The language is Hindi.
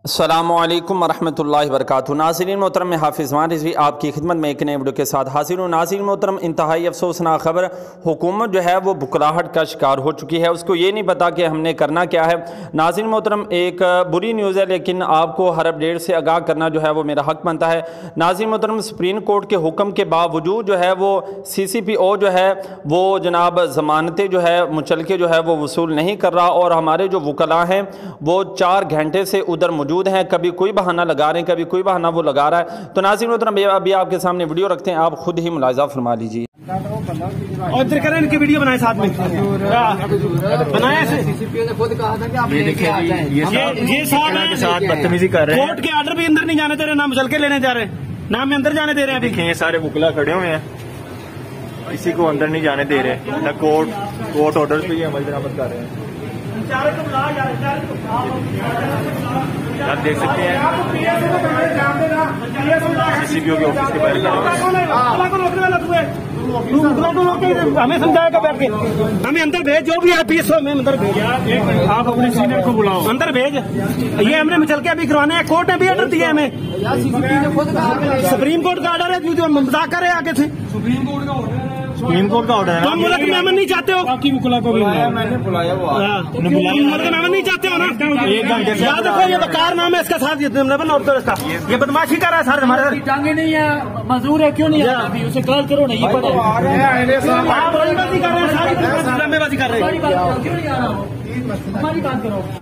अस्सलामुअलैकुम वरहमतुल्लाहि वबरकातुहू। नाज़रीन मोहतरम, मैं रज़ोवी आपकी खिदमत में एक नए वीडियो के साथ हाजिर हूँ। नाज़रीन मोहतरम, इंतहाई अफसोसनाक खबर, हुकूमत जो है वो बुकलाहट का शिकार हो चुकी है। उसको ये नहीं पता कि हमने करना क्या है। नाज़रीन मोहतरम, एक बुरी न्यूज़ है, लेकिन आपको हर अपडेट से आगाह करना जो है वो मेरा हक बनता है। नाज़रीन मोहतरम, सुप्रीम कोर्ट के हुक्म के बावजूद जो है वो CCPO जो है वो जनाब ज़मानतें जो है मुचलके जो है वो वसूल नहीं कर रहा, और हमारे जो वकला हैं वो 4 घंटे से उधर मौजूद हैं। कभी कोई बहाना लगा रहे हैं, कभी कोई बहाना वो लगा रहा है। तो नाज़रीन मोहतरम, अभी आपके सामने वीडियो रखते हैं, आप खुद ही मुलाहिज़ा फरमा लीजिए। और इधर करें, इनकी वीडियो बनाए साथ में बनाया ऐसे। CCPO ने खुद कहा था कि आप ये साथ बदतमीजी कर रहे हैं। कोर्ट के ऑर्डर भी अंदर नहीं जाने दे रहे, ना मुचल के लेने जा रहे, ना हमें अंदर जाने दे रहे हैं। देखें, सारे वकला खड़े हुए हैं, किसी को अंदर नहीं जाने दे रहे, ना कोर्ट ऑर्डर पे अमल दरामद कर रहे हैं। आप देख सकते हैं CCPO के ऑफिस के बाहर हमें समझाएगा बैठ के, हमें अंदर भेज, जो भी है पीस हमें अंदर भेज। आप अपने सीनियर को बुलाओ, अंदर भेज। ये हमने मिचल के अभी करवाने हैं, कोर्ट ने भी ऑर्डर दिया हमें। सुप्रीम कोर्ट का ऑर्डर है, जो मजाक कर रहे हैं आगे से। सुप्रीम कोर्ट का ऑर्डर है। तुम मुल्क मेहमान नहीं चाहते हो? बाकी मुकला को भी मैंने बुलाया, वो मेहमान नहीं चाहते हो ना? एक घंटे से याद रखो, ये तो कारनामा है इसका साथ, ये बदमाशी कर रहा है सर हमारे साथ। टांगे नहीं है, मजदूर है, क्यों नहीं है? उसे कॉल करो ना, ये पता है। कर रहे हैं, सारी ड्रामेबाजी कर रहे हैं। हमारी बात करो।